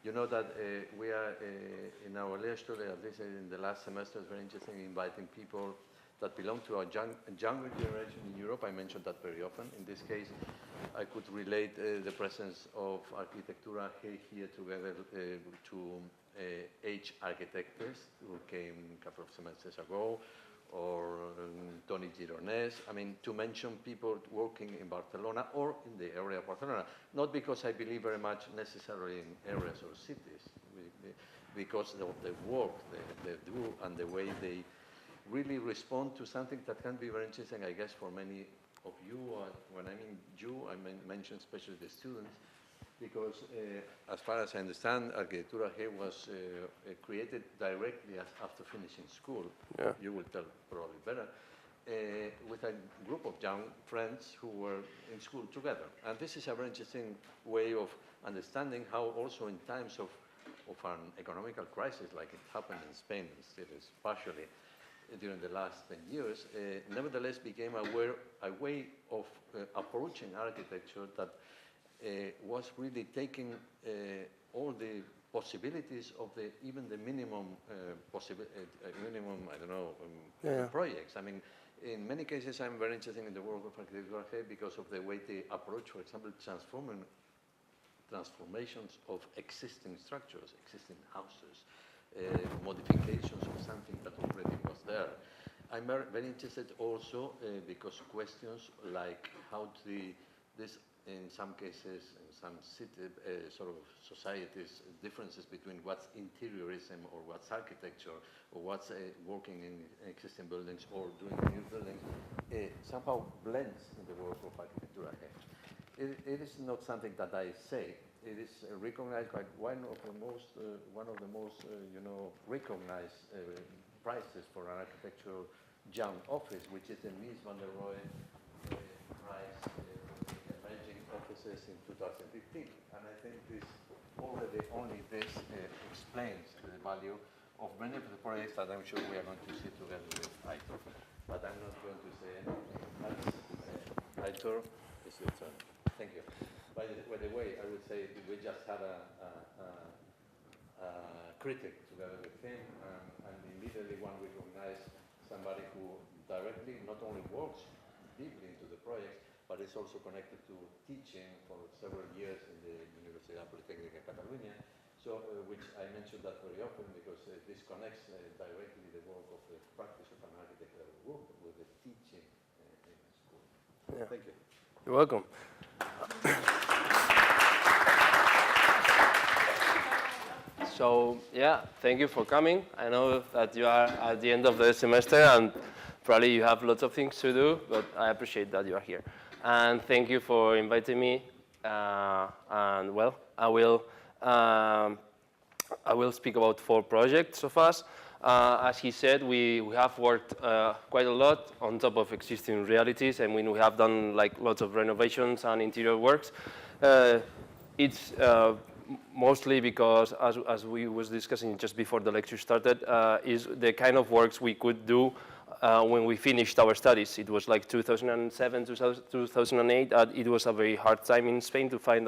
You know that we are in our lecture, at least in the last semester, it's very interesting inviting people that belong to a younger generation in Europe. I mentioned that very often. In this case, I could relate the presence of Arquitectura G here together to H architects who came a couple of semesters ago, or Tony Gironès. I mean, to mention people working in Barcelona or in the area of Barcelona, not because I believe very much necessarily in areas or cities, because of the work they do and the way they really respond to something that can be very interesting, I guess, for many of you. When I mean you, I mention especially the students, because as far as I understand, Arquitectura G was created directly after finishing school. Yeah. You will tell probably better. With a group of young friends who were in school together. And this is a very interesting way of understanding how also in times of an economical crisis, like it happened in Spain, and still is partially during the last 10 years, nevertheless became a way of approaching architecture that was really taking all the possibilities of even the minimum projects. I mean, in many cases, I'm very interested in the work of Arquitectura G because of the way they approach, for example, transformations of existing structures, existing houses, modifications of something that already was there. I'm very interested also because questions like how this, in some cases, in some city, sort of societies, differences between what's interiorism or what's architecture or what's working in existing buildings or doing new buildings, somehow blends in the work of Arquitectura G. It is not something that I say. It is recognized by one of the most recognized prizes for an architectural young office, which is the Mies van der Rohe Prize for Emerging Offices in 2015. And I think only this explains the value of many of the projects that I'm sure we are going to see together with Aitor. But I'm not going to say anything. Aitor, it's your turn. Thank you. By the way, I would say we just had a critic together with him, and immediately one recognized somebody who directly not only works deeply into the project, but is also connected to teaching for several years in the Universidad Politécnica de Catalunya. So, which I mentioned that very often because this connects directly the work of the practice of an architect work with the teaching in school. Yeah. Thank you. You're welcome. So, yeah, thank you for coming. I know that you are at the end of the semester and probably you have lots of things to do, but I appreciate that you are here. And thank you for inviting me. And well, I will speak about 4 projects of us. As he said, we have worked quite a lot on top of existing realities. I mean, we have done like lots of renovations and interior works. It's mostly because, as we was discussing just before the lecture started, is the kind of works we could do when we finished our studies. It was like 2007, 2008. It was a very hard time in Spain to find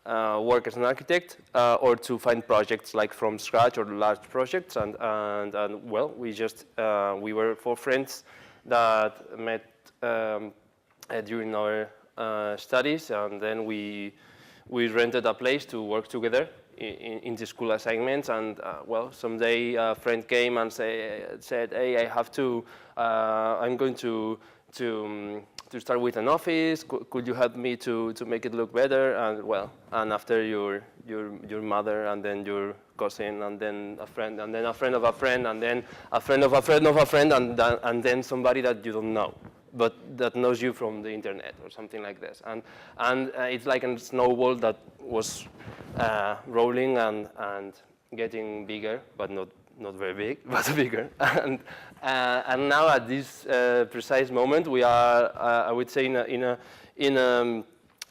work as an architect or to find projects like from scratch or large projects. And well, we were 4 friends that met during our studies, and then we rented a place to work together in the school assignments. And well, someday a friend came and said, hey, I have to, I'm going to start with an office. Could you help me to make it look better? And well, and after your mother, and then your cousin, and then a friend, and then a friend of a friend, and then a friend of a friend of a friend, and then somebody that you don't know, but that knows you from the internet or something like this. And it's like a snowball that was rolling and getting bigger, but not very big, but bigger. And now at this precise moment, we are, I would say, in a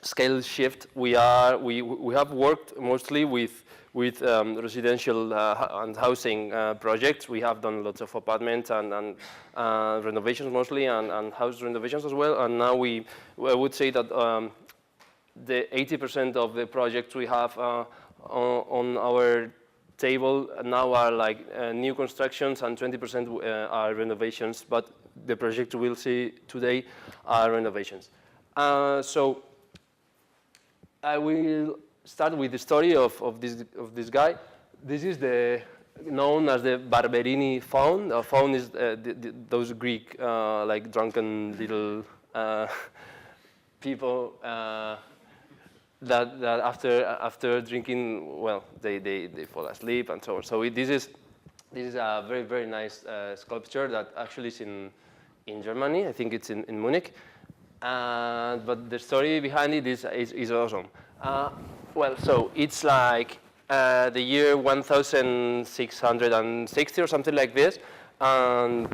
scale shift. We have worked mostly with residential and housing projects. We have done lots of apartments and renovations mostly, and house renovations as well. And now I would say that the 80% of the projects we have on our table now are like new constructions and 20% are renovations, but the project we'll see today are renovations. So I will start with the story of this guy. This is known as the Barberini faun. A faun is those Greek like drunken little people that after drinking, well, they fall asleep and so on. So this is a very, very nice sculpture that actually is in Germany. I think it's in Munich. But the story behind it is awesome. Well, so it's like the year 1660 or something like this, and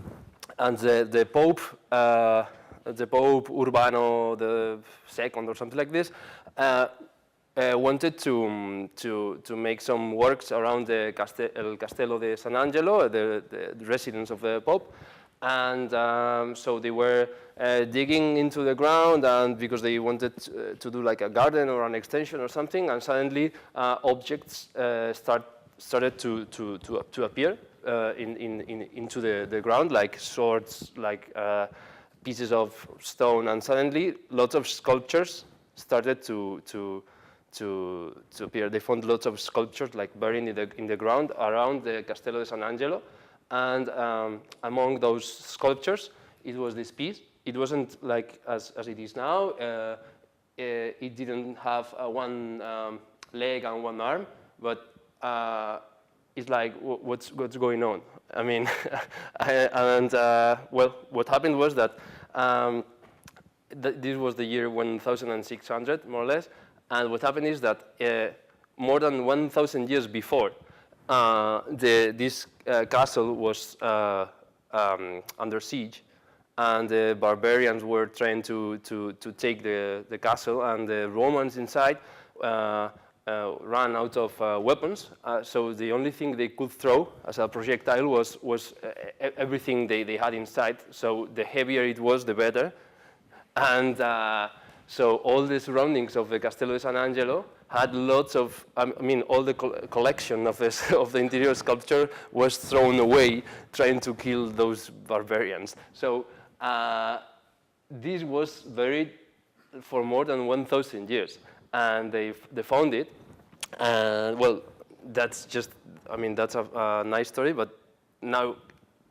the Pope Urbano II or something like this wanted to make some works around the El Castello de San Angelo, the residence of the Pope. And so they were digging into the ground, and because they wanted to do like a garden or an extension or something, and suddenly objects started to appear into the ground, like swords, like pieces of stone, and suddenly lots of sculptures started to appear. They found lots of sculptures like buried in the ground around the Castello de San Angelo. And among those sculptures, it was this piece. It wasn't like as it is now. It didn't have one leg and one arm, but it's like, what's going on? I mean, well, what happened was that this was the year 1600, more or less, and what happened is that more than 1,000 years before, this castle was under siege, and the barbarians were trying to take the castle, and the Romans inside ran out of weapons. So the only thing they could throw as a projectile was everything they had inside. So the heavier it was, the better. And so all the surroundings of the Castello de San Angelo had lots of, I mean, all the collection of the interior sculpture was thrown away, trying to kill those barbarians. So this was buried for more than 1,000 years, and they found it. And well, that's just, I mean, that's a nice story, but now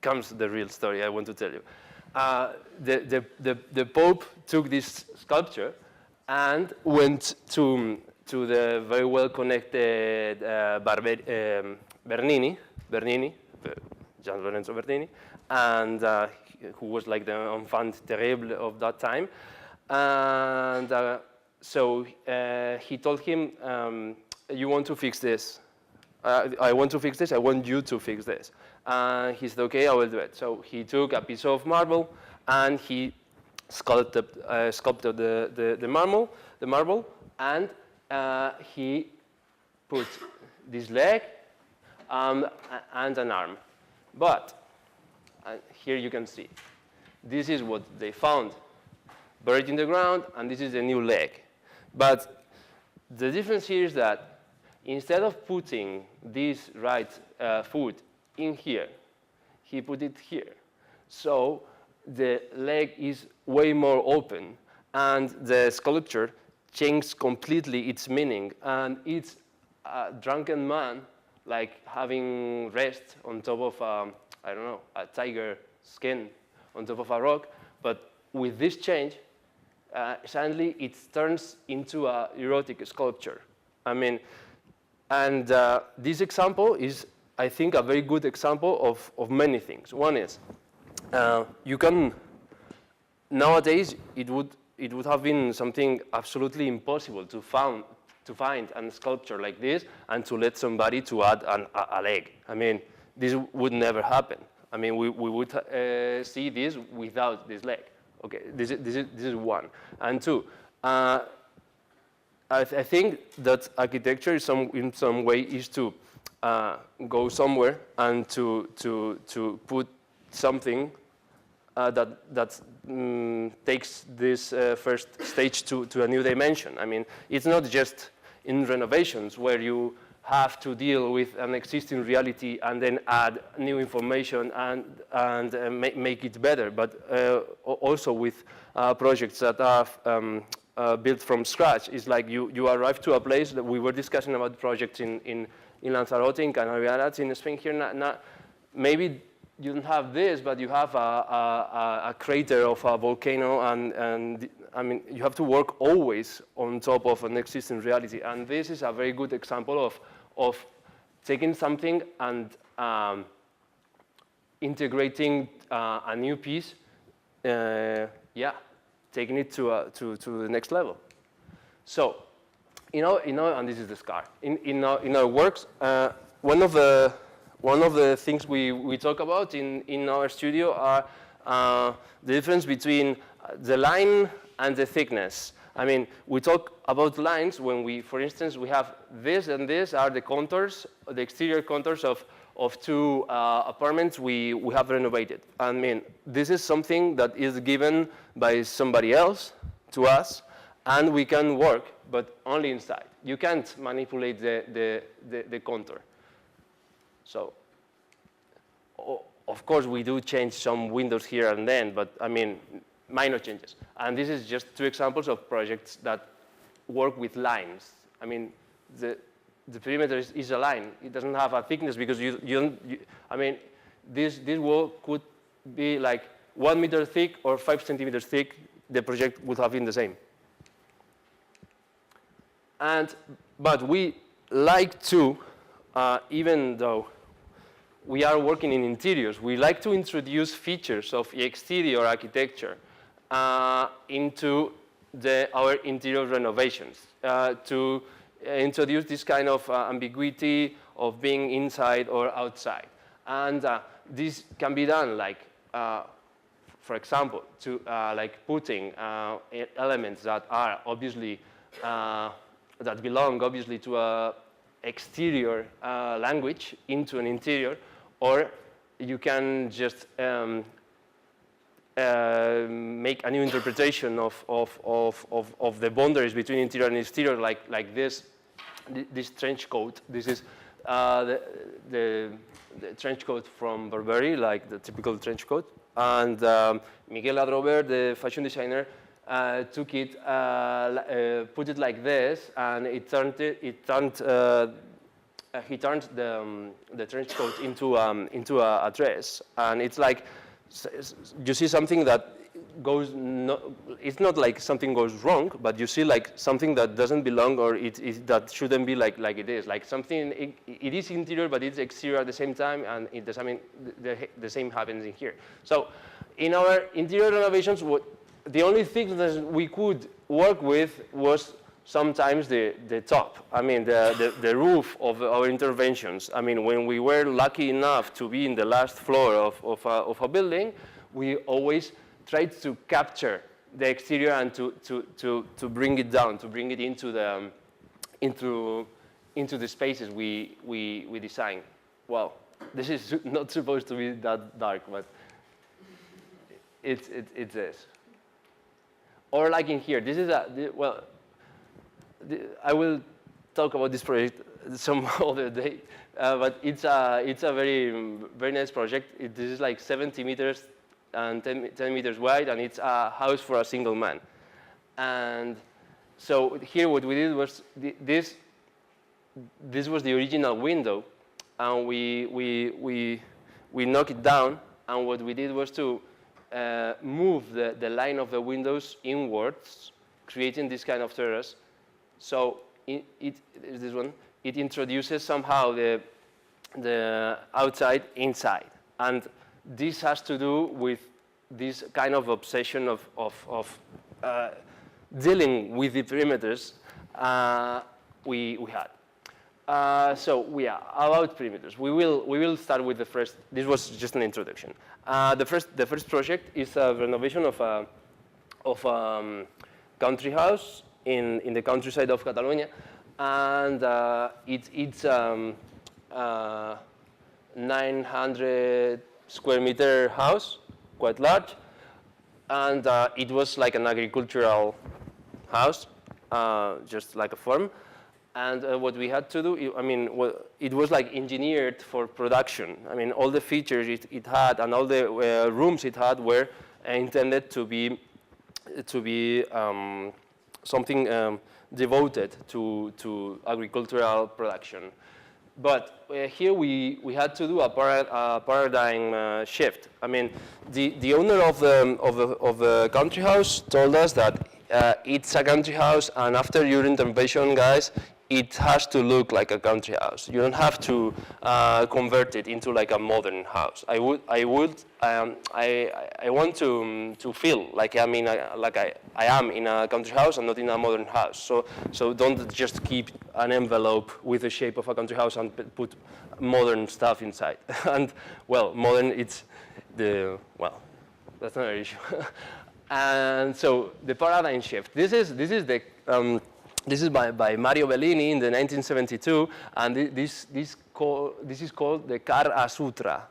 comes the real story I want to tell you. The Pope took this sculpture and went to the very well-connected Bernini, Gian Lorenzo Bernini, and who was like the enfant terrible of that time. And so he told him, you want to fix this. I want to fix this, I want you to fix this. He said, okay, I will do it. So he took a piece of marble and he sculpted the marble, and he put this leg and an arm. But here you can see, this is what they found buried in the ground, and this is the new leg. But the difference here is that instead of putting this right foot in here, he put it here. So the leg is way more open, and the sculpture changed completely its meaning. And it's a drunken man, like having rest on top of, I don't know, a tiger skin on top of a rock. But with this change, suddenly it turns into a erotic sculpture. I mean, and this example is, I think, a very good example of many things. One is, you can, nowadays, it would have been something absolutely impossible to find a sculpture like this and to let somebody to add a leg. I mean, this would never happen. I mean, we would see this without this leg. Okay, this is one. And two, I think that architecture is in some way is to go somewhere and to put something that takes this first stage to a new dimension. I mean, it's not just in renovations where you have to deal with an existing reality and then add new information and make it better. But also with projects that are built from scratch, it's like you arrive to a place that we were discussing about projects in Lanzarote, in Canary Islands, in Spain here. Maybe you don't have this, but you have a crater of a volcano, and I mean, you have to work always on top of an existing reality. And this is a very good example of taking something and integrating a new piece, taking it to the next level. So, and this is the scar. In our works, one of the things we talk about in our studio are the difference between the line and the thickness. I mean, we talk about lines when we, for instance, we have this and this are the contours, the exterior contours of two apartments we have renovated. I mean, this is something that is given by somebody else to us, and we can work, but only inside. You can't manipulate the contour. So, of course, we do change some windows here and then, but I mean, minor changes. And this is just two examples of projects that work with lines. I mean, the perimeter is a line. It doesn't have a thickness because I mean, this wall could be like 1 meter thick or 5 centimeters thick. The project would have been the same. But we like to, even though we are working in interiors, we like to introduce features of exterior architecture into our interior renovations, to introduce this kind of ambiguity of being inside or outside. And this can be done like, for example, to like putting elements that are obviously, that belong obviously to a exterior language into an interior, or you can just make a new interpretation of the boundaries between interior and exterior, like this trench coat. This is the trench coat from Barberini, like the typical trench coat. And Miguel Adrover, the fashion designer, took it, put it like this, and he turned the trench coat into a dress, and it's like you see something that goes. It's not like something goes wrong, but you see like something that doesn't belong, or that shouldn't be like it is. Like something it is interior, but it's exterior at the same time, and it does. I mean, the same happens in here. So, in our interior renovations, the only thing that we could work with was sometimes the top. I mean, the roof of our interventions. I mean, when we were lucky enough to be in the last floor of a building, we always tried to capture the exterior and to bring it down, to bring it into the spaces we design. Well, this is not supposed to be that dark, but it's this. Or like in here, this is I will talk about this project some other day, but it's a very nice project. This is like 70 meters and 10 meters wide, and it's a house for a single man. And so here what we did was this was the original window, and we knocked it down, and what we did was to move the line of the windows inwards, creating this kind of terrace. So this one, it introduces somehow the outside inside. And this has to do with this kind of obsession of dealing with the perimeters we had. So about perimeters. We will start with the first. This was just an introduction. The first project is a renovation of a country house in the countryside of Catalonia, and it's 900 square meter house, quite large, and it was like an agricultural house, just like a farm. And what we had to do, I mean, it was like engineered for production. I mean, all the features it had and all the rooms it had were intended to be something devoted to agricultural production. But here we had to do a paradigm shift. I mean, the owner of the country house told us that it's a country house, and after your intervention, guys, it has to look like a country house. You don't have to convert it into like a modern house. I want to feel like I am in a country house and not in a modern house. So don't just keep an envelope with the shape of a country house and put modern stuff inside. And well, modern, it's that's another issue. And so the paradigm shift. This is by Mario Bellini in the 1972, and this is called the Kara Sutra.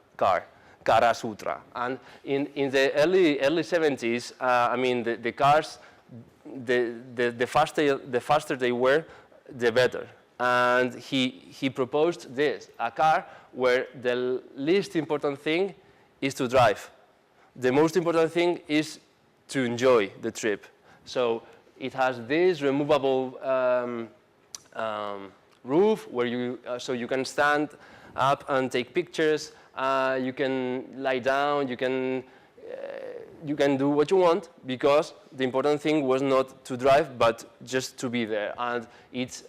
And in the early 70s, I mean the cars, the faster they were, the better. And he proposed this, a car where the least important thing is to drive. The most important thing is to enjoy the trip. So it has this removable roof where you can stand up and take pictures. You can lie down. You can do what you want, because the important thing was not to drive, but just to be there. And it's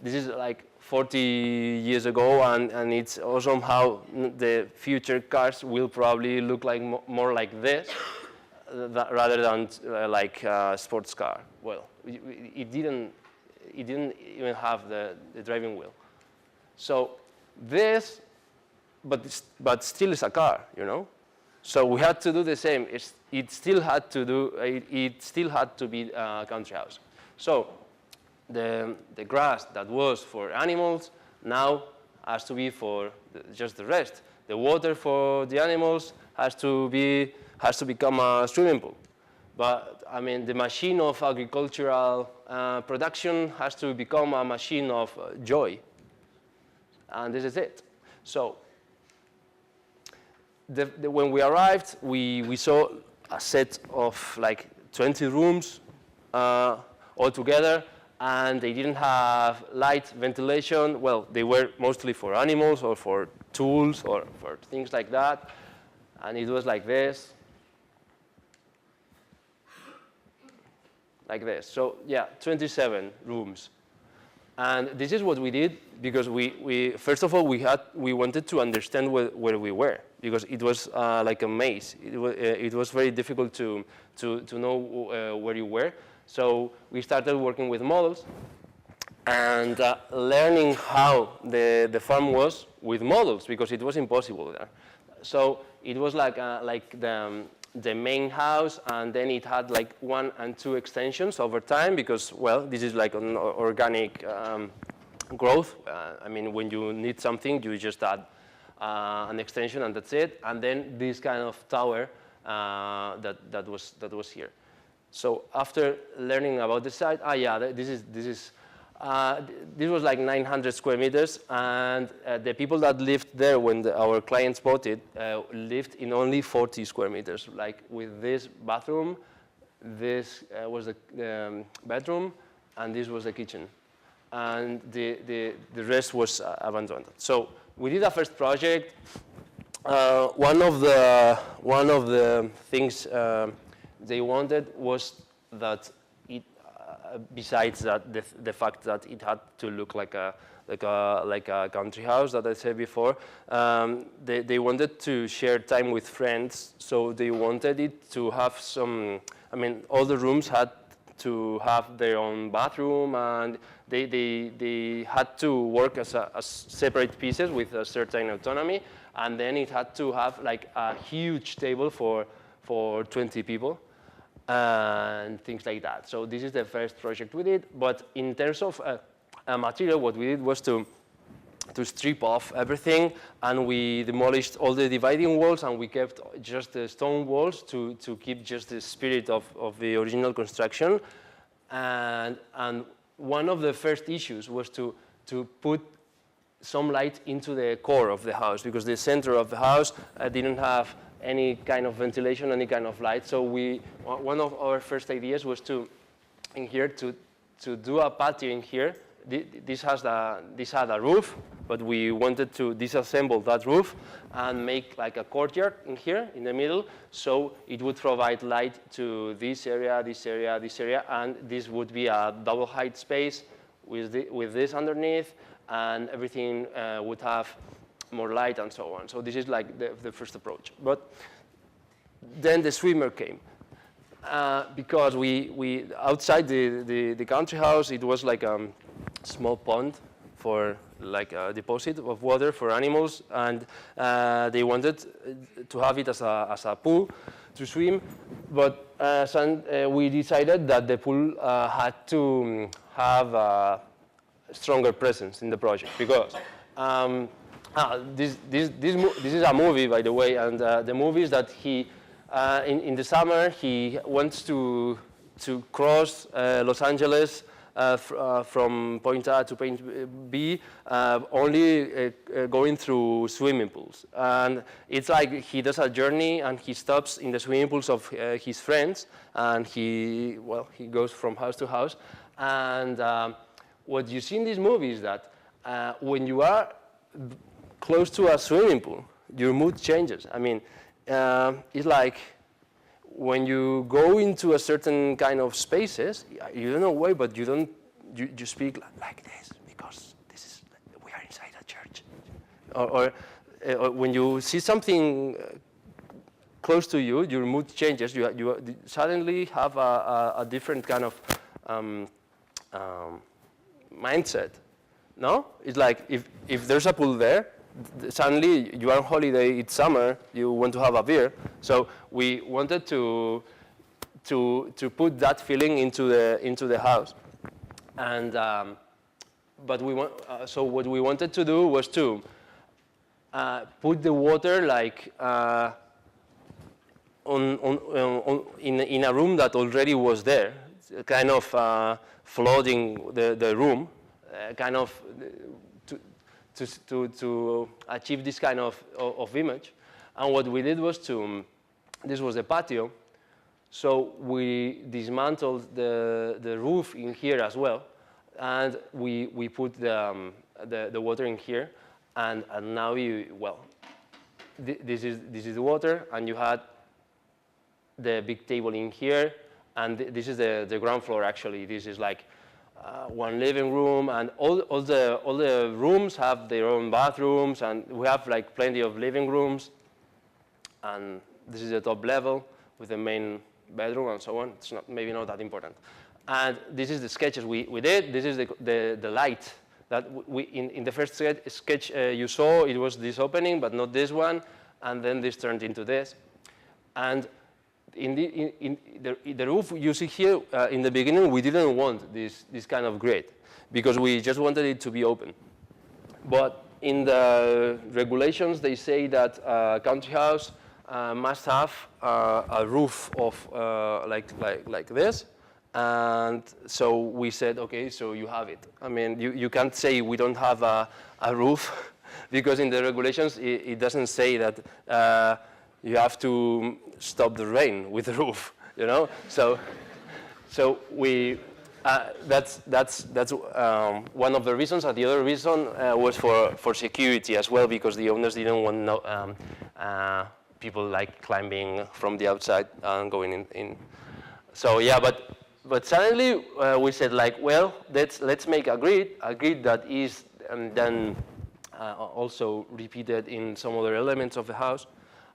this is like 40 years ago, and it's awesome how the future cars will probably look like more like this. Rather than like a sports car. Well, it didn't even have the driving wheel. So this, but still is a car, you know. So we had to do the same. It still had to be a country house. So the grass that was for animals now has to be for just the rest. The water for the animals has to become a swimming pool. But I mean, the machine of agricultural production has to become a machine of joy. And this is it. So when we arrived, we saw a set of like 20 rooms all together, and they didn't have light, ventilation. Well, they were mostly for animals or for tools or for things like that. And it was like this. Like this. So yeah, 27 rooms. And this is what we did, because we first of all we wanted to understand where we were, because it was like a maze. It was very difficult to know where you were. So we started working with models and learning how the farm was with models, because it was impossible there. So it was like the main house, and then it had like 1 and 2 extensions over time, because, well, this is like an organic growth. I mean, when you need something, you just add an extension and that's it. And then this kind of tower that was here. So after learning about the site, this was like 900 square meters, and the people that lived there when our clients bought it lived in only 40 square meters, like with this bathroom, this was the bedroom, and this was the kitchen. And the rest was abandoned. So we did a first project. One of the things they wanted was that it, besides that, the fact that it had to look like a country house that I said before, they wanted to share time with friends, so they wanted it to have some. I mean, all the rooms had to have their own bathroom, and they had to work as separate pieces with a certain autonomy, and then it had to have like a huge table for 20 people. And things like that. So this is the first project we did. But in terms of material, what we did was to strip off everything, and we demolished all the dividing walls, and we kept just the stone walls to keep just the spirit of the original construction. And one of the first issues was to put some light into the core of the house, because the center of the house didn't have any kind of ventilation, any kind of light. So one of our first ideas was to do a patio in here. This had a roof, but we wanted to disassemble that roof and make like a courtyard in here in the middle, so it would provide light to this area, this area, this area, and this would be a double height space with this underneath, and everything would have more light and so on. So this is like the first approach. But then the swimmer came. Because we outside the country house, it was like a small pond for like a deposit of water for animals, and they wanted to have it as a pool to swim, but we decided that the pool had to have a stronger presence in the project, because this is a movie, by the way, and the movie is that he in the summer he wants to cross Los Angeles from point A to point B, only going through swimming pools. And it's like he does a journey and he stops in the swimming pools of his friends, and he goes from house to house. And what you see in this movie is that when you are close to a swimming pool, your mood changes. I mean, it's like when you go into a certain kind of spaces, you don't know why, but you speak like this, because we are inside a church. Or when you see something close to you, your mood changes. You suddenly have a different kind of mindset. No? It's like if there's a pool there, suddenly you are on holiday, it's summer, you want to have a beer. So we wanted to put that feeling into the house. And but so what we wanted to do was to put the water like in a room that already was there, kind of flooding the room, kind of to achieve this kind of image. And what we did was this was the patio, so we dismantled the roof in here as well, and we put the water in here, and now this is the water, and you had the big table in here, and this is the ground floor actually. This is like one living room, and all the rooms have their own bathrooms, and we have like plenty of living rooms. And this is the top level with the main bedroom and so on. It's maybe not that important. And this is the sketches we did. This is the light that in the first sketch you saw. It was this opening, but not this one. And then this turned into this. And in the roof you see here, in the beginning we didn't want this kind of grid, because we just wanted it to be open. But in the regulations they say that country house must have a roof of like this, and so we said, okay, so you have it. I mean, you can't say we don't have a roof, because in the regulations it doesn't say that you have to stop the rain with the roof, you know. So we that's one of the reasons. And the other reason was for security as well, because the owners didn't want people like climbing from the outside and going in. So yeah, but suddenly we said like, well, let's make a grid that is then also repeated in some other elements of the house.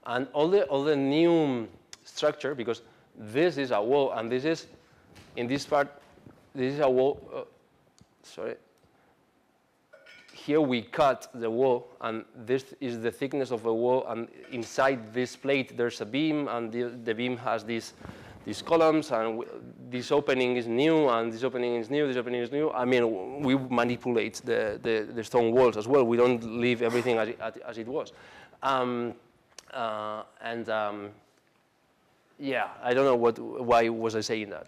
And all the new structure, because this is a wall, and this is, in this part, this is a wall, sorry. Here we cut the wall, and this is the thickness of the wall, and inside this plate there's a beam, and the beam has these columns, and this opening is new, and this opening is new, this opening is new. I mean, we manipulate the stone walls as well. We don't leave everything as it was. Yeah, I don't know why was I saying that.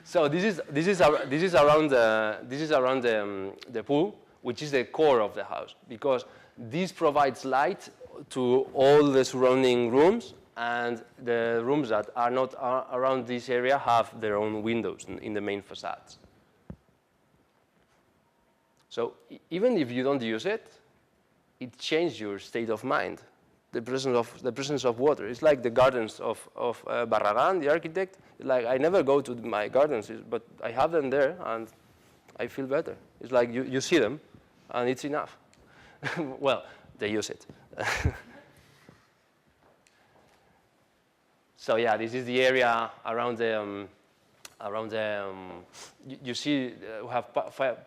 So this is around the pool, which is the core of the house, because this provides light to all the surrounding rooms, and the rooms that are not around this area have their own windows in the main facades. So even if you don't use it, it changes your state of mind. The presence of water. It's like the gardens of Barragan, the architect. Like, I never go to my gardens, but I have them there, and I feel better. It's like you see them, and it's enough. Well, they use it. So yeah, this is the area around the you see we have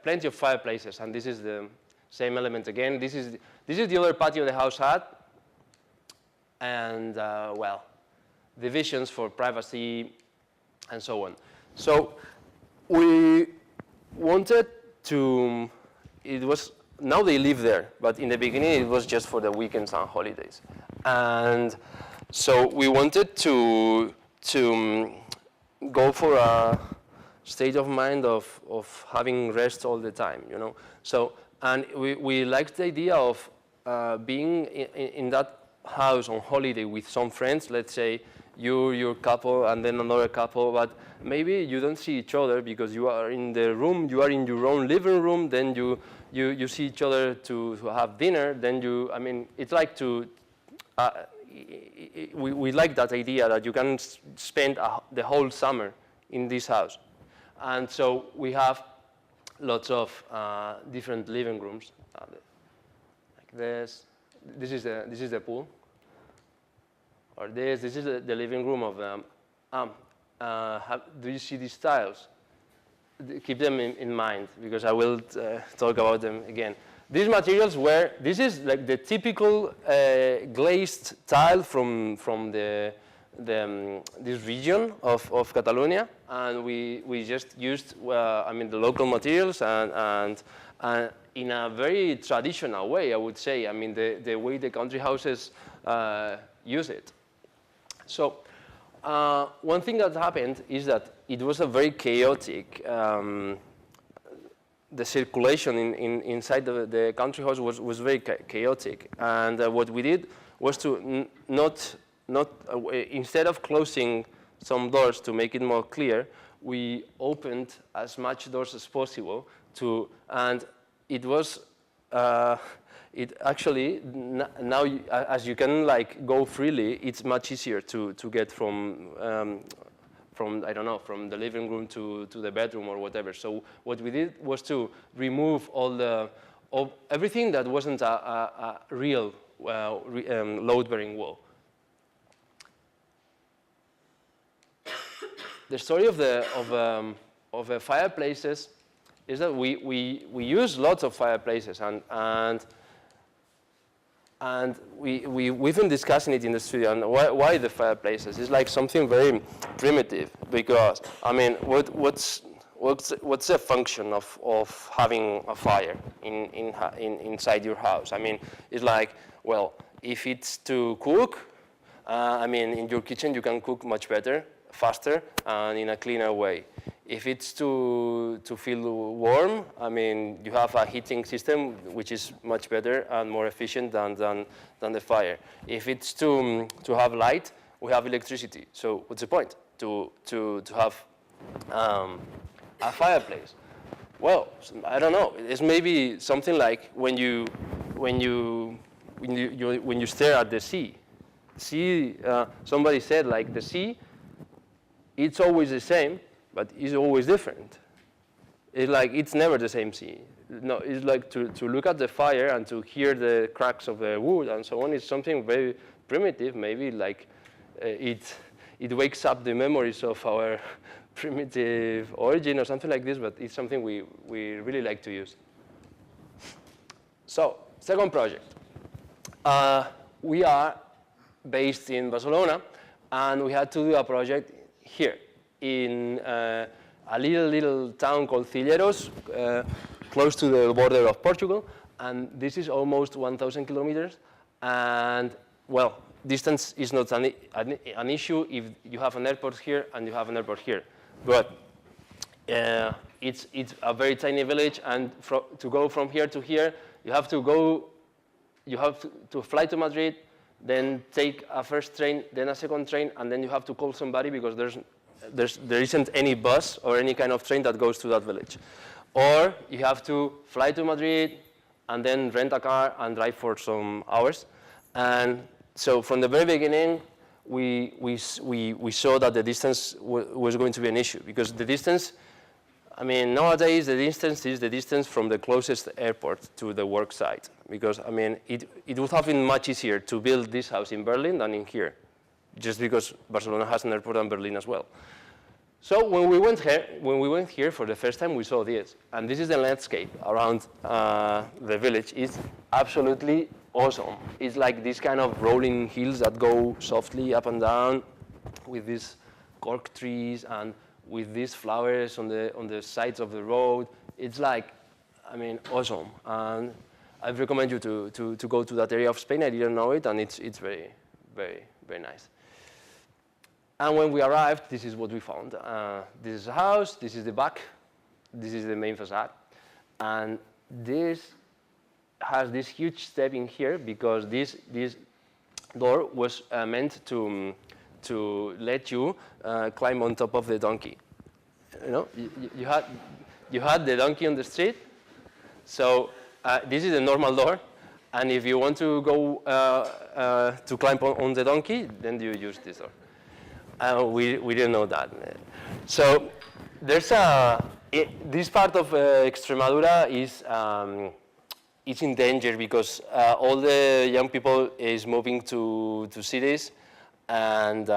plenty of fireplaces, and this is the same element again. This is the other patio the house had, and well, divisions for privacy and so on. So we wanted to. Now they live there, but in the beginning it was just for the weekends and holidays, and so we wanted to go for a state of mind of having rest all the time, you know. So, and we liked the idea of being in that house on holiday with some friends. Let's say your couple and then another couple, but maybe you don't see each other because you are in the room, you are in your own living room, then you see each other to have dinner, then I mean, it's like we like that idea that you can spend the whole summer in this house. And so we have lots of different living rooms, like this. This is the pool. Or this is the living room of them. Do you see these tiles? Keep them in mind, because I will talk about them again. These materials this is like the typical glazed tile from this region of Catalonia, and we just used I mean the local materials and in a very traditional way, I would say. I mean the way the country houses use it. So one thing that happened is that it was a very chaotic. The circulation inside the country house was very chaotic, and what we did was to instead of closing some doors to make it more clear, we opened as much doors as possible and it was it actually now as you can like go freely, it's much easier to get from I don't know, from the living room to the bedroom or whatever. So what we did was to remove everything that wasn't a real load-bearing wall. The story of the fireplaces is that we use lots of fireplaces, and we've been discussing it in the studio, and why the fireplaces? It's like something very primitive, because I mean, what's the function of having a fire inside your house? I mean, it's like, well, if it's to cook, I mean, in your kitchen you can cook much better, faster, and in a cleaner way. If it's to feel warm, I mean, you have a heating system which is much better and more efficient than the fire. If it's to have light, we have electricity. So what's the point to have a fireplace? Well, I don't know. It's maybe something like when you stare at the sea. Somebody said like the sea, it's always the same, but it's always different. It's like it's never the same sea. No, it's like to look at the fire and to hear the cracks of the wood and so on. It's something very primitive. Maybe like it wakes up the memories of our primitive origin or something like this. But it's something we really like to use. So second project. We are based in Barcelona, and we had to do a project here in a little town called Cilleros, close to the border of Portugal, and this is almost 1,000 kilometers. And well, distance is not an issue if you have an airport here and you have an airport here. But it's a very tiny village, and to go from here to here, you have to fly to Madrid, then take a first train, then a second train, and then you have to call somebody because there isn't any bus or any kind of train that goes to that village. Or you have to fly to Madrid and then rent a car and drive for some hours. And so from the very beginning, we saw that the distance was going to be an issue, because the distance, I mean, nowadays the distance is the distance from the closest airport to the work site. Because, I mean, it would have been much easier to build this house in Berlin than in here, just because Barcelona has an airport and Berlin as well. So when we went here for the first time, we saw this. And this is the landscape around the village. It's absolutely awesome. It's like these kind of rolling hills that go softly up and down with these cork trees and with these flowers on the sides of the road. It's like, I mean, awesome. And I recommend you to go to that area of Spain. I didn't know it, and it's very, very, very nice. And when we arrived, this is what we found. This is a house, this is the back, this is the main facade. And this has this huge step in here because this door was meant to let you climb on top of the donkey. You know, you had the donkey on the street, so this is a normal door, and if you want to go to climb on the donkey, then you use this door. We didn't know that. So there's this part of Extremadura is in danger because all the young people is moving to cities, and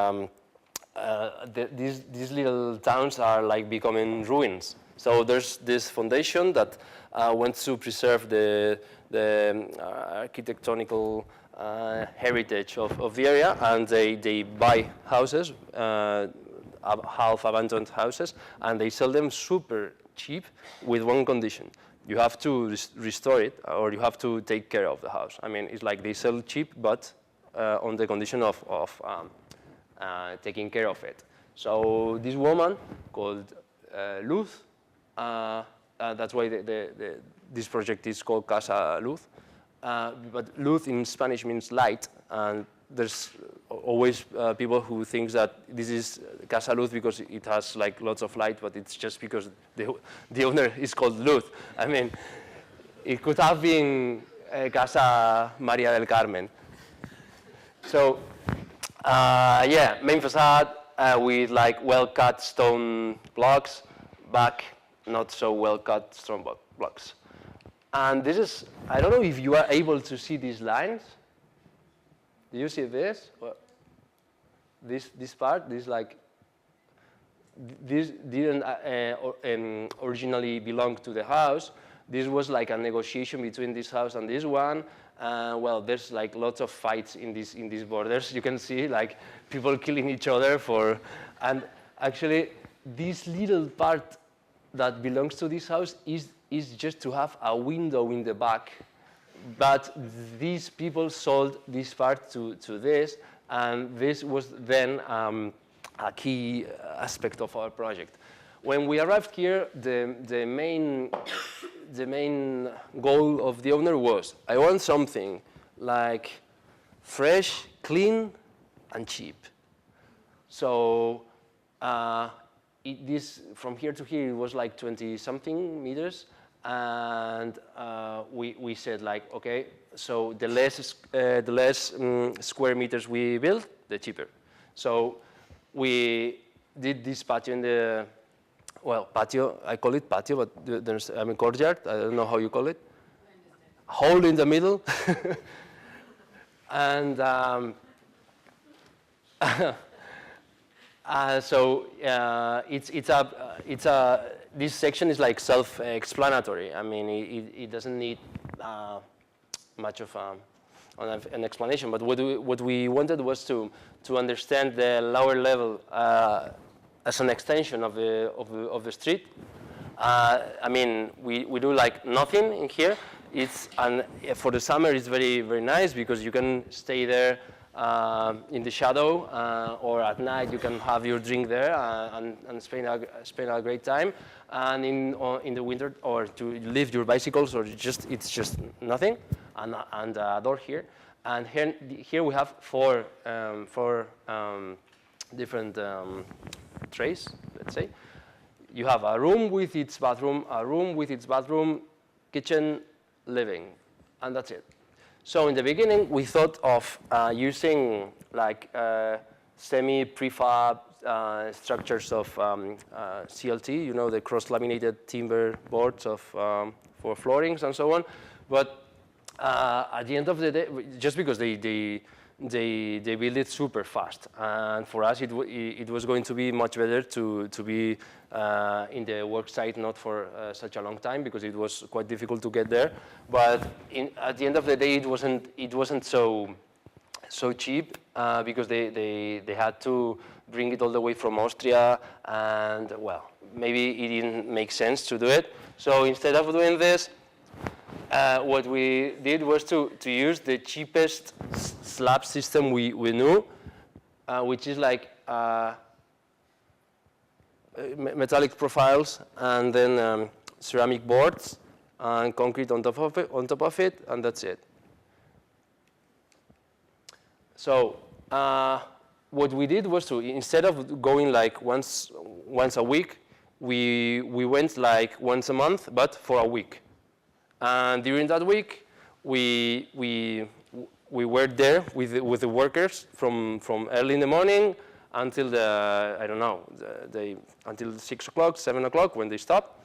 these little towns are like becoming ruins. So there's this foundation that wants to preserve the architectonical heritage of the area, and they buy houses, half-abandoned houses, and they sell them super cheap with one condition. You have to restore it, or you have to take care of the house. I mean, it's like they sell cheap, but on the condition of taking care of it. So this woman called Luz, that's why this project is called Casa Luz. But luz in Spanish means light, and there's always people who think that this is Casa Luz because it has like lots of light, but it's just because the owner is called Luz. I mean, it could have been Casa Maria del Carmen. So, yeah, main facade with like well-cut stone blocks, back not so well-cut stone blocks. And this is, I don't know if you are able to see these lines. Do you see this? This part, this didn't originally belong to the house. This was like a negotiation between this house and this one. Well, there's like lots of fights in these borders. You can see like people killing each other and actually this little part that belongs to this house is just to have a window in the back. But these people sold this part to this, and this was then a key aspect of our project. When we arrived here, the main goal of the owner was, I want something like fresh, clean, and cheap. So this from here to here, it was like 20-something meters. And we said like, okay, so the less square meters we build, the cheaper. So we did this patio in the, well, patio, I call it patio, but there's a courtyard, I don't know how you call it. Hole in the middle. And so this section is like self-explanatory. I mean, it doesn't need much of an explanation. But what we wanted was to understand the lower level as an extension of the street. I mean, we do like nothing in here. And for the summer, it's very, very nice because you can stay there in the shadow, or at night you can have your drink there and spend a great time. And in the winter, or to leave your bicycles, or it's just nothing, and a door here. And here we have four different trays, let's say. You have a room with its bathroom, a room with its bathroom, kitchen, living, and that's it. So in the beginning, we thought of using like semi-prefab structures of CLT, you know, the cross-laminated timber boards of for floorings and so on. But at the end of the day, just because they build it super fast, and for us it was going to be much better to be in the work site not for such a long time, because it was quite difficult to get there. But at the end of the day, it wasn't so cheap, because they had to bring it all the way from Austria, and well, maybe it didn't make sense to do it. So instead of doing this, what we did was to use the cheapest slab system we knew, which is like metallic profiles, and then ceramic boards and concrete on top of it, and that's it. So what we did was to, instead of going like once a week, we went like once a month, but for a week. And during that week, we were there with the workers from early in the morning until until 6 o'clock, 7 o'clock when they stopped,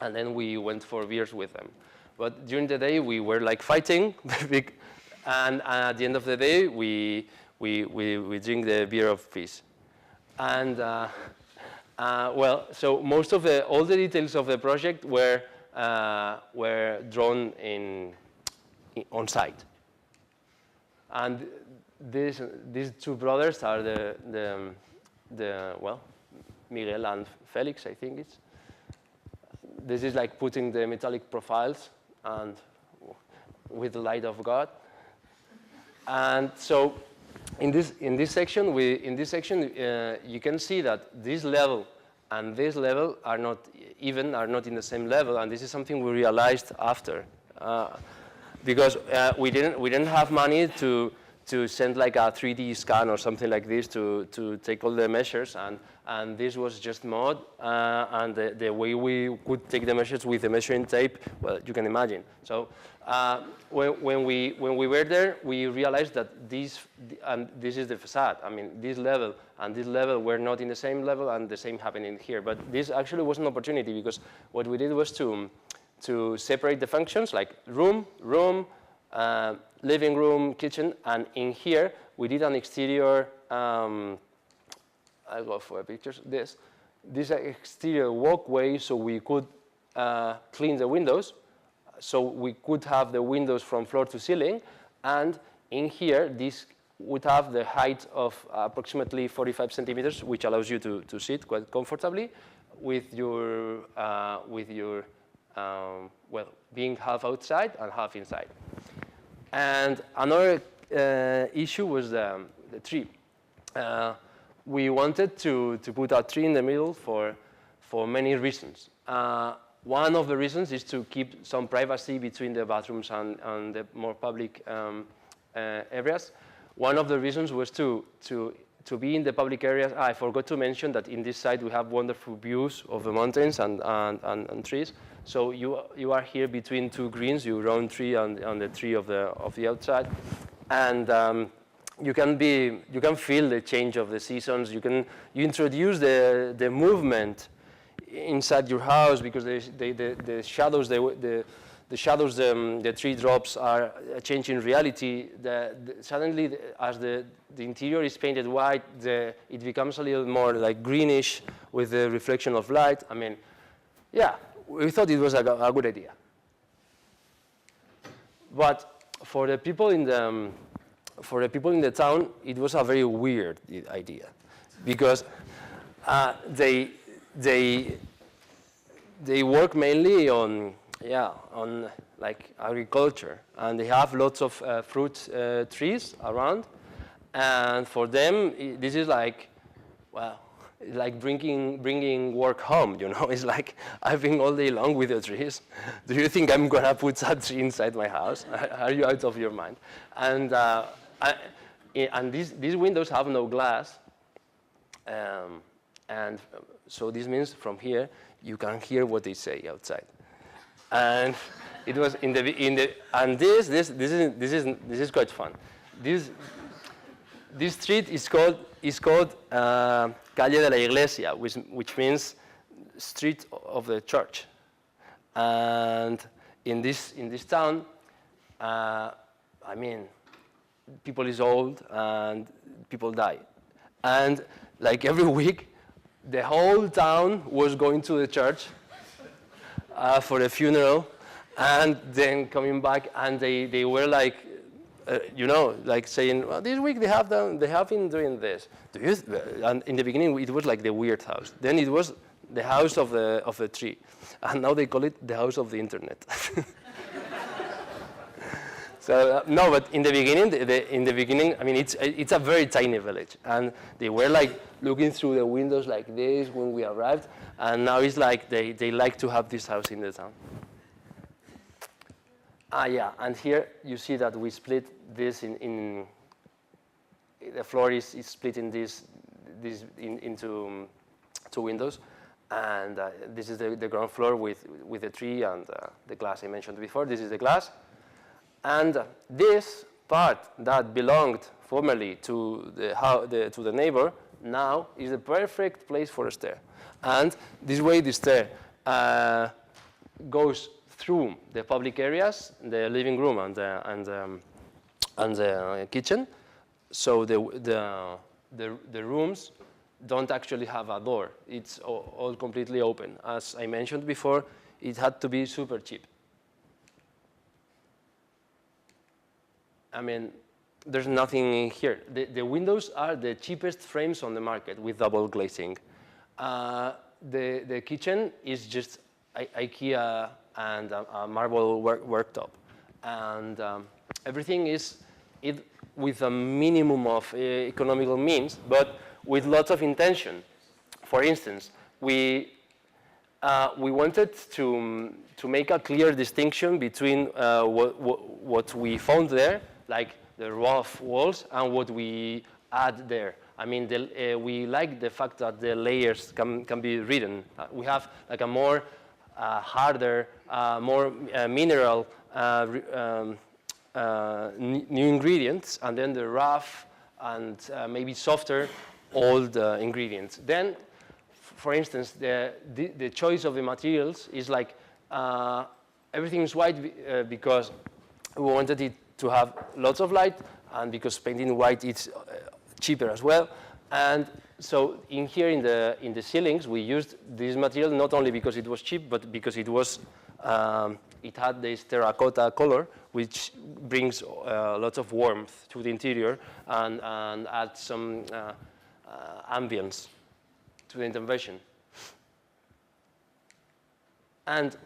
and then we went for beers with them. But during the day, we were like fighting, and at the end of the day, we drink the beer of peace. And well, so most of all the details of the project were drawn on site. And these two brothers are well, Miguel and Felix, I think it's. This is like putting the metallic profiles and with the light of God. And so in this section, you can see that this level and this level are not in the same level, and this is something we realized after, because we didn't have money to send like a 3D scan or something like this to take all the measures, and this was just mud, and the way we could take the measures with the measuring tape, well, you can imagine. So when we were there, we realized that and this is the facade. I mean, this level and this level were not in the same level, and the same happened in here. But this actually was an opportunity, because what we did was to separate the functions, like room, living room, kitchen, and in here we did an exterior. I'll go for pictures. This exterior walkway, so we could clean the windows, so we could have the windows from floor to ceiling, and in here this would have the height of approximately 45 centimeters, which allows you to sit quite comfortably with your well, being half outside and half inside. And another issue was the tree. We wanted to put a tree in the middle for many reasons. One of the reasons is to keep some privacy between the bathrooms and the more public areas. One of the reasons was to be in the public areas. I forgot to mention that in this site we have wonderful views of the mountains and trees. So you are here between two greens, your own tree and the tree of the outside, and you can feel the change of the seasons. You introduce the movement inside your house, because the shadows the tree drops are changing reality. Suddenly, as the interior is painted white, it becomes a little more like greenish with the reflection of light. I mean, yeah, we thought it was a good idea. But for the people in the town, it was a very weird idea, because they work mainly on like agriculture, and they have lots of fruit trees around, And for them, this is like, well, like bringing work home, you know? It's like, I've been all day long with the trees. Do you think I'm gonna put that tree inside my house? Are you out of your mind? And, and these windows have no glass. And so this means from here, you can hear what they say outside. And it was and this is quite fun. This street is called Calle de la Iglesia, which means street of the church. And in this town, I mean, people is old and people die. And like every week, the whole town was going to the church for a funeral, and then coming back, and they were like, you know, like saying, well, this week they have been doing this. And in the beginning, it was like the weird house. Then it was the house of the tree, and now they call it the house of the internet. So no, but in the beginning, I mean, it's a very tiny village, and they were like looking through the windows like this when we arrived, and now it's like they like to have this house in the town. Yeah, and here you see that we split this in the floor is split in into two windows, and this is the ground floor with the tree and the glass I mentioned before. This is the glass. And this part that belonged formerly to the neighbor now is the perfect place for a stair. And this way, the stair goes through the public areas, the living room and the kitchen. So the rooms don't actually have a door. It's all completely open. As I mentioned before, it had to be super cheap. I mean, there's nothing in here. The windows are the cheapest frames on the market with double glazing. The kitchen is just IKEA and a marble worktop. And everything is with a minimum of economical means, but with lots of intention. For instance, we wanted to make a clear distinction between what we found there, like the rough walls, and what we add there. I mean, we like the fact that the layers can be written. We have like a more harder, more mineral new ingredients, and then the rough and maybe softer old ingredients. Then, for instance, the choice of the materials is like everything is white because we wanted it to have lots of light, and because painting white is cheaper as well. And so in here in the ceilings, we used this material not only because it was cheap, but because it was it had this terracotta color, which brings lots of warmth to the interior and adds some ambience to the intervention. And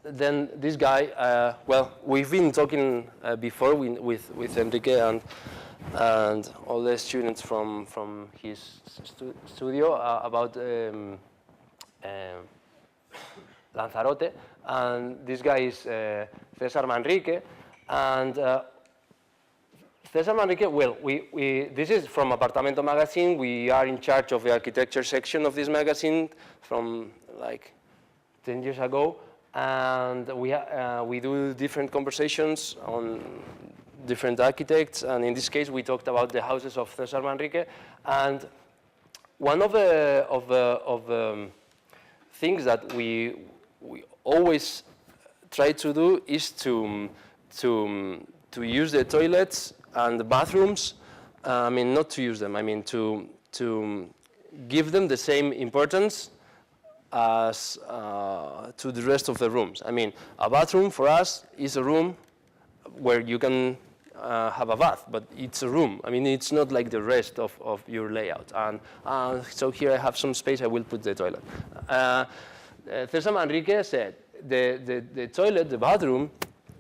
then this guy, well, we've been talking before with Enrique and all the students from his studio about Lanzarote, and this guy is César Manrique, and César Manrique, well, this is from Apartamento magazine. We are in charge of the architecture section of this magazine from like 10 years ago. And we do different conversations on different architects, and in this case we talked about the houses of César Manrique. And one of the things that we always try to do is to use the toilets and the bathrooms. I mean, not to use them. I mean to give them the same importance as to the rest of the rooms. I mean, a bathroom for us is a room where you can have a bath, but it's a room. I mean, it's not like the rest of your layout. And so here I have some space, I will put the toilet. César Manrique said the toilet, the bathroom,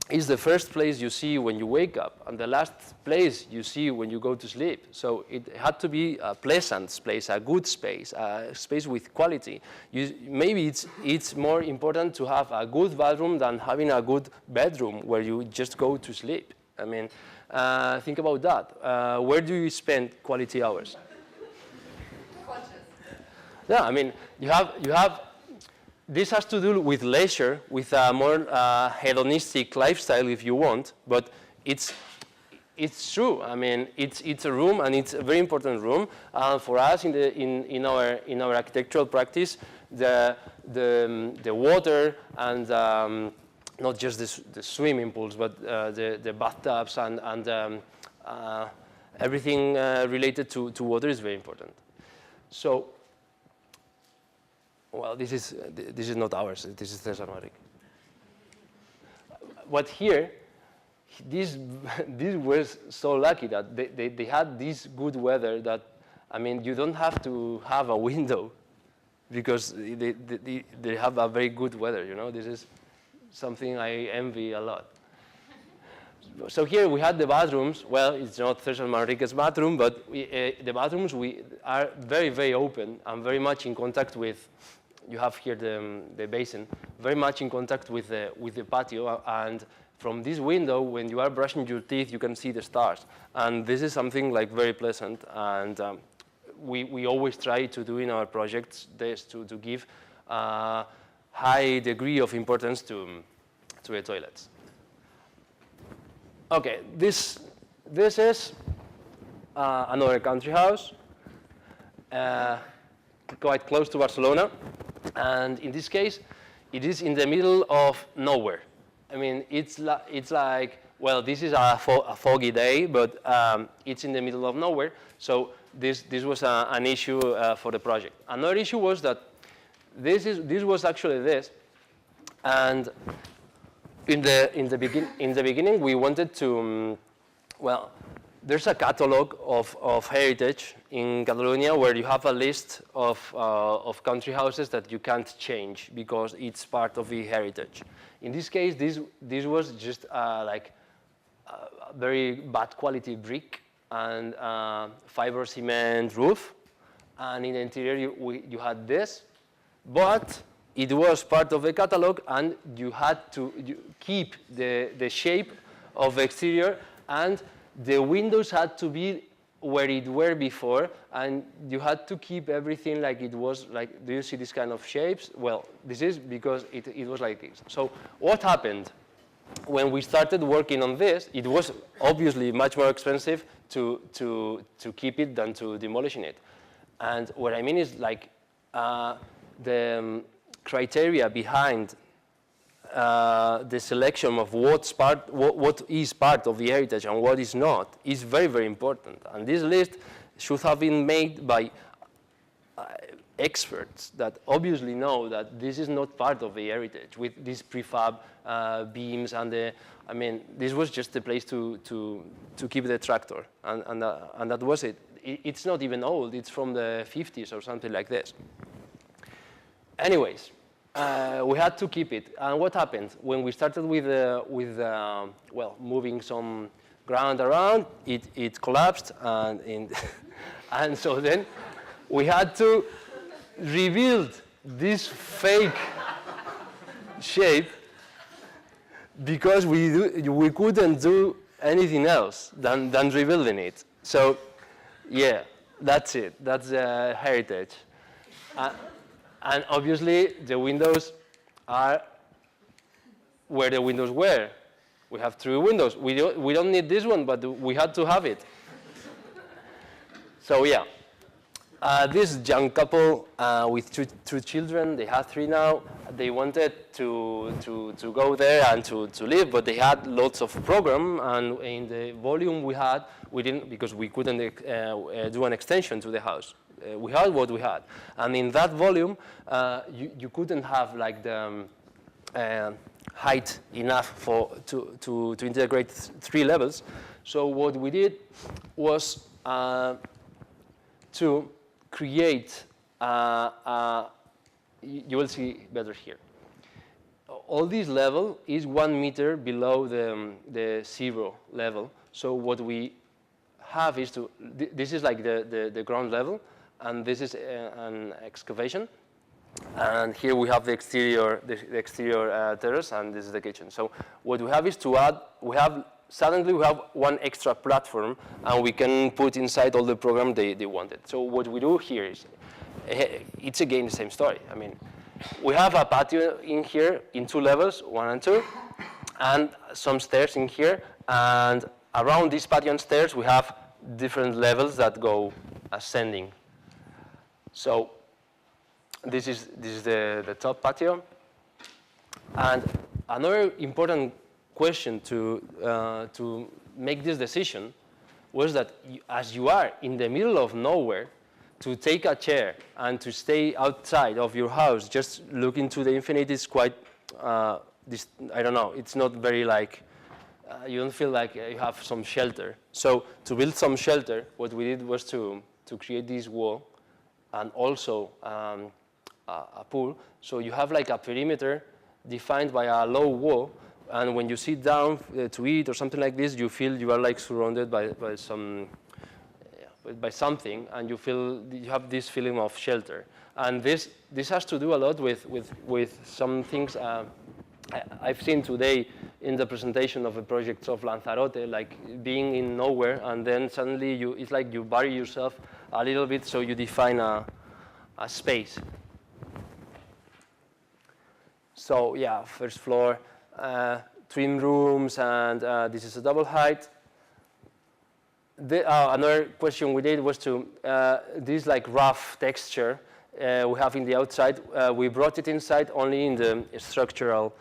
is the first place you see when you wake up and the last place you see when you go to sleep. So it had to be a pleasant space, a good space, a space with quality. Maybe it's more important to have a good bathroom than having a good bedroom where you just go to sleep. I mean, think about that. Where do you spend quality hours? Yeah, I mean, you have. This has to do with leisure, with a more hedonistic lifestyle, if you want. But it's true. I mean, it's a room, and it's a very important room. For us, in our architectural practice, the water and not just the swimming pools, but the bathtubs and everything related to water is very important. So. Well, this is not ours. This is Cesar Madrid. But here, this was so lucky that they had this good weather that, I mean, you don't have to have a window because they have a very good weather. You know, this is something I envy a lot. So here we had the bathrooms. Well, it's not Cesar Manrique's bathroom, but the bathrooms are very, very open and very much in contact with. You have here the basin, very much in contact with the patio, and from this window, when you are brushing your teeth, you can see the stars. And this is something like very pleasant, and we always try to do in our projects this to give a high degree of importance to the toilets. Okay, this is another country house, quite close to Barcelona. And in this case, it is in the middle of nowhere. I mean, it's like, well, this is a foggy day, but it's in the middle of nowhere. So this was an issue for the project. Another issue was that this was actually this, and in the beginning we wanted to, well, there's a catalog of heritage in Catalonia where you have a list of country houses that you can't change because it's part of the heritage. In this case, this was just like a very bad quality brick and fiber cement roof, and in the interior you had this, but it was part of the catalog, and you had to keep the shape of the exterior, and the windows had to be where it were before, and you had to keep everything like it was. Like, do you see this kind of shapes? Well, this is because it was like this. So what happened? When we started working on this, it was obviously much more expensive to keep it than to demolishing it. And what I mean is, like, the criteria behind the selection of what is part of the heritage and what is not is very, very important. And this list should have been made by experts that obviously know that this is not part of the heritage with these prefab beams and I mean, this was just a place to keep the tractor, and that was it. It's not even old. It's from the 50s or something like this. Anyways. We had to keep it. And what happened? When we started with well, moving some ground around, it collapsed, and so then we had to rebuild this fake shape because we couldn't do anything else than rebuilding it. So, yeah, that's it. That's heritage. And obviously, the windows are where the windows were. We have 3 windows. We don't need this one, but we had to have it. So yeah, this young couple with two children, they have 3 now. They wanted to go there and to live, but they had lots of program, and in the volume we didn't, because we couldn't do an extension to the house. We had what we had, and in that volume, you couldn't have like the height enough to integrate 3 levels. So what we did was to create. You will see better here. all this level is 1 meter below the zero level. So what we have is this is like the ground level, and this is an excavation. And here we have the exterior terrace, and this is the kitchen. So what we have is to add, suddenly we have one extra platform, and we can put inside all the program they wanted. So what we do here is, it's again the same story. I mean, we have a patio in here in 2 levels, 1 and 2, and some stairs in here. And around this patio and stairs, we have different levels that go ascending. So this is the top patio. And another important question to make this decision was that as you are in the middle of nowhere, to take a chair and to stay outside of your house, just look into the infinite is quite, I don't know, it's not very like, you don't feel like you have some shelter. So to build some shelter, what we did was to create this wall and also a pool. So you have like a perimeter defined by a low wall, and when you sit down to eat or something like this, you feel you are like surrounded by something, and you have this feeling of shelter. And this has to do a lot with some things I've seen today in the presentation of the projects of Lanzarote, like being in nowhere, and then suddenly it's like you bury yourself a little bit, so you define a space. So yeah, first floor, twin rooms, and this is a double height. Another question we did was to, this like rough texture we have in the outside, we brought it inside only in the structural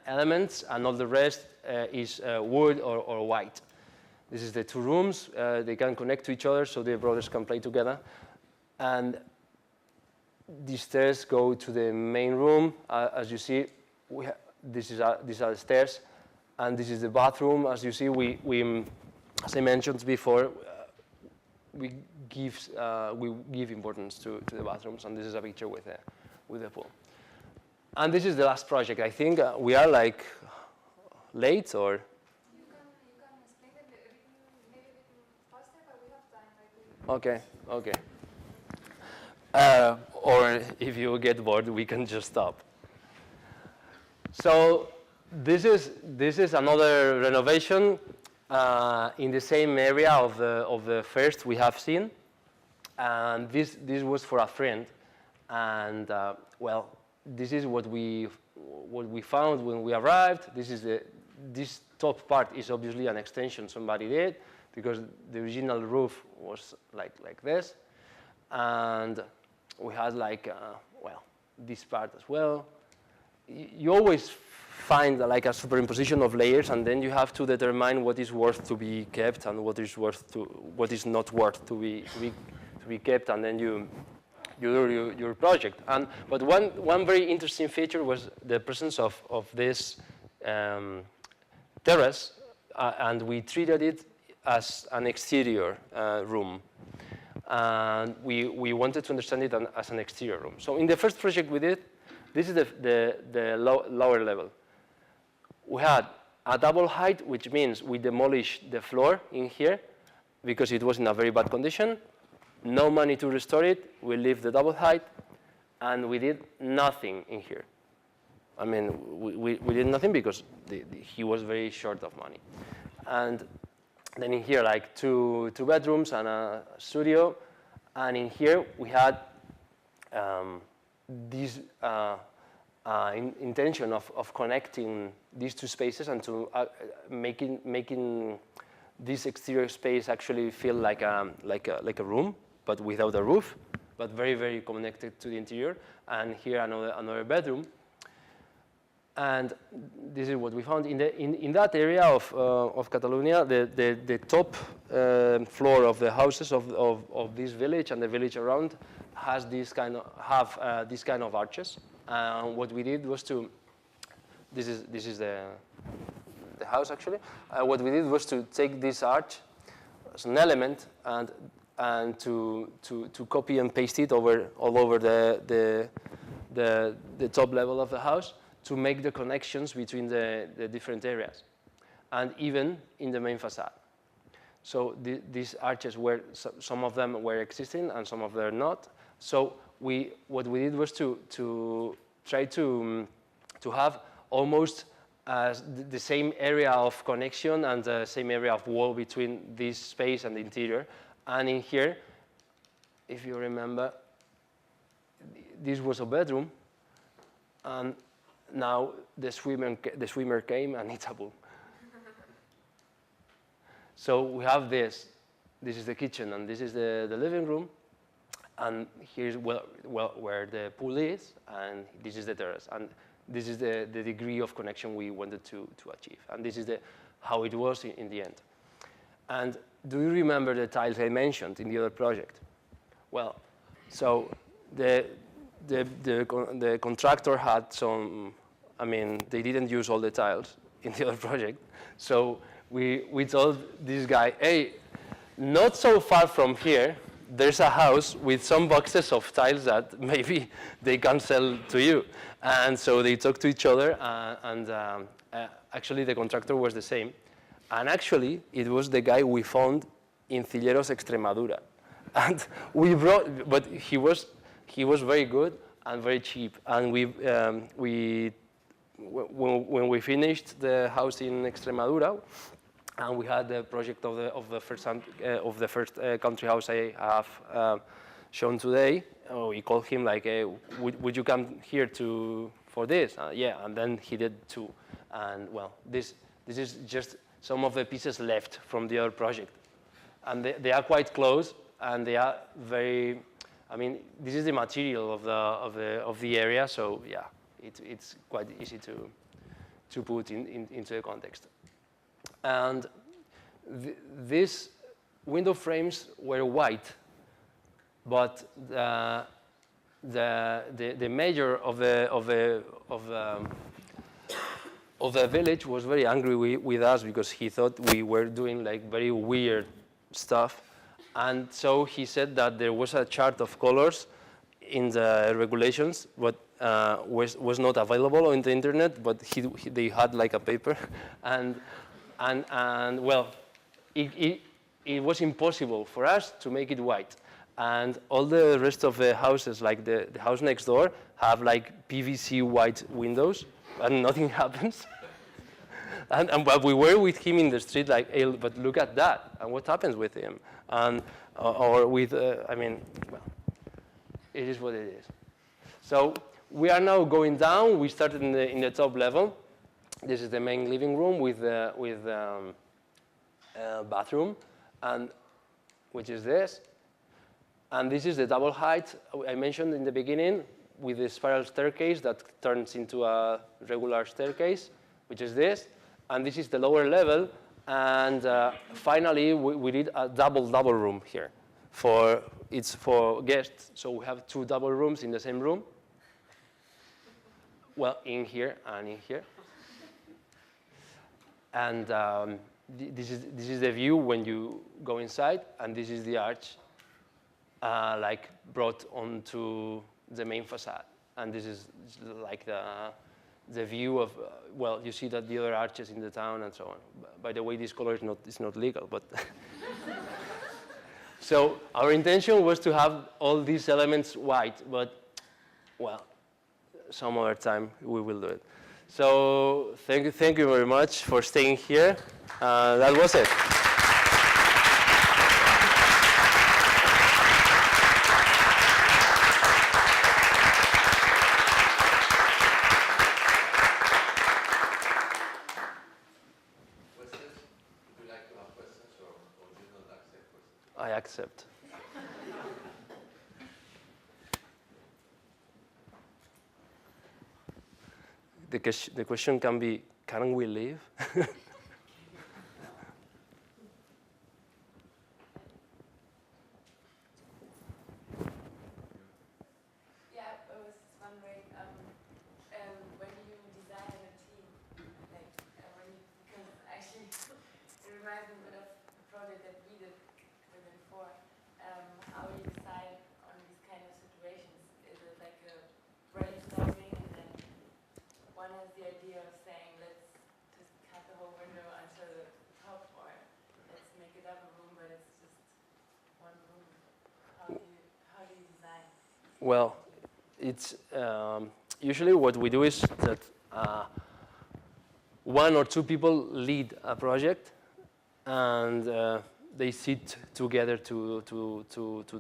elements, and all the rest is wood or white. This is the 2 rooms. They can connect to each other, so the brothers can play together. And these stairs go to the main room. As you see, these are the stairs, and this is the bathroom. As you see, as I mentioned before, we give importance to the bathrooms, and this is a picture with the pool. And this is the last project. I think we are like late, or? You can explain it maybe a bit faster, but we have time. Okay. Or if you get bored, we can just stop. So this is another renovation in the same area of the first we have seen, and this was for a friend, and well, this is what we found when we arrived. This top part is obviously an extension somebody did, because the original roof was like this, and we had like well, this part as well. You always find like a superimposition of layers, and then you have to determine what is worth to be kept and what is not worth to be kept, and then you do your project. But one very interesting feature was the presence of this terrace, and we treated it as an exterior room. And we wanted to understand it as an exterior room. So in the first project we did, this is the lower level. We had a double height, which means we demolished the floor in here because it was in a very bad condition. No money to restore it. We leave the double height, and we did nothing in here. I mean, we did nothing because he was very short of money. And then in here, like two bedrooms and a studio. And in here, we had this intention of connecting these 2 spaces and to making this exterior space actually feel like a room, but without a roof, but very, very connected to the interior. And here another bedroom. And this is what we found in that area of Catalonia. The top floor of the houses of this village and the village around has this kind of arches. And what we did was this is the house actually. What we did was to take this arch as an element and to copy and paste it all over the top level of the house, to make the connections between the different areas, and even in the main facade. So these arches were, some of them were existing and some of them not. So what we did was to try to have almost the same area of connection and the same area of wall between this space and the interior. And in here, if you remember, this was a bedroom, and now the swimmer came and it's a pool. So we have this. This is the kitchen, and this is the living room, and here's where the pool is, and this is the terrace, and this is the degree of connection we wanted to achieve, and this is how it was in the end. And do you remember the tiles I mentioned in the other project? Well, so the contractor had some, I mean, they didn't use all the tiles in the other project, so we told this guy, hey, not so far from here, there's a house with some boxes of tiles that maybe they can sell to you. And so they talked to each other, and actually the contractor was the same. And actually, it was the guy we found in Cilleros, Extremadura. And we brought, but he was very good and very cheap. And when we finished the house in Extremadura, and we had the project of the first country house I have shown today. We called him like, hey, would you come here for this? Yeah, and then he did too. And well, this is just some of the pieces left from the other project, and they are quite close, and they are very. I mean, this is the material of the area, so yeah, it's quite easy to put into the context. And these window frames were white, but the mayor of the village was very angry with us because he thought we were doing like very weird stuff, and so he said that there was a chart of colors in the regulations, but was not available on the internet. But they had like a paper, and well, it was impossible for us to make it white. And all the rest of the houses, like the house next door, have like PVC white windows, and nothing happens. and but we were with him in the street, like, hey, but look at that, and what happens with him? And or with, I mean, well, it is what it is. So we are now going down. We started in the top level. This is the main living room with bathroom, and which is this. And this is the double height I mentioned in the beginning, with the spiral staircase that turns into a regular staircase, which is this. And this is the lower level. And finally, we did a double room here. It's for guests, so we have two double rooms in the same room. Well, in here and in here. And this is the view when you go inside, and this is the arch, like brought onto the main facade. And this is like the view of, well, you see that the other arches in the town and so on. By the way, this color is not legal, but. So our intention was to have all these elements white, but, well, some other time we will do it. So thank you very much for staying here. That was it. Questions? Would you like to have questions, or do you not accept questions? I accept. The question can be, can we leave? has the idea of saying, let's just cut the whole window until the top, or let's make a double room, but it's just one room. How do you design? Well, it's usually what we do is that one or two people lead a project, and they sit together to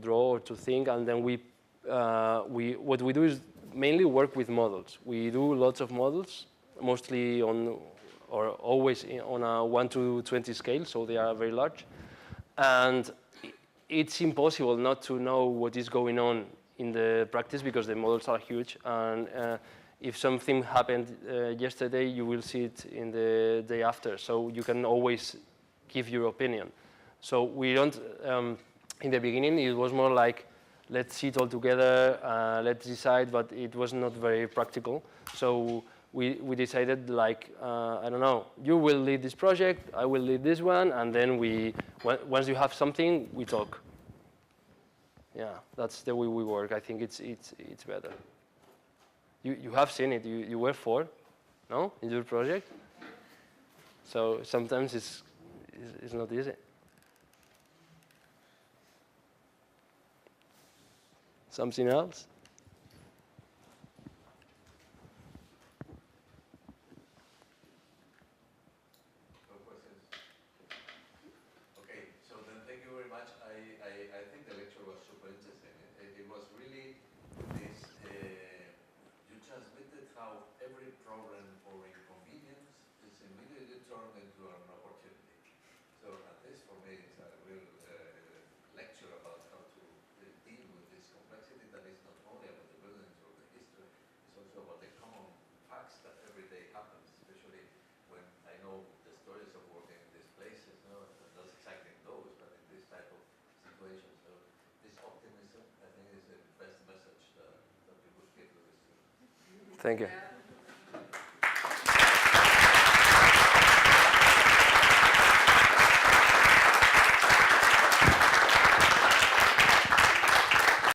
draw or to think, and then what we do is mainly work with models. We do lots of models, mostly or always on a 1 to 20 scale, so they are very large, and it's impossible not to know what is going on in the practice because the models are huge, and if something happened yesterday, you will see it in the day after, so you can always give your opinion. So we don't, in the beginning, it was more like, let's sit all together, let's decide, but it was not very practical. So we decided, like, I don't know, you will lead this project, I will lead this one, and then once you have something, we talk. Yeah, that's the way we work. I think it's better. You have seen it. You were 4, no, in your project. So sometimes it's not easy. Something else? No questions? Okay, so then thank you very much. I think the lecture was super interesting. It was really this, you transmitted how every problem or inconvenience is immediately turned into an opportunity. So at least for me, it's a real lecture about how to deal with this complexity that is not only about the buildings or the history, it's also about the common facts that every day happens, especially when I know the stories of working in these places, no? Not exactly in those, but in this type of situations. So this optimism, I think, is the best message that you could give to the students. Thank you. Yeah.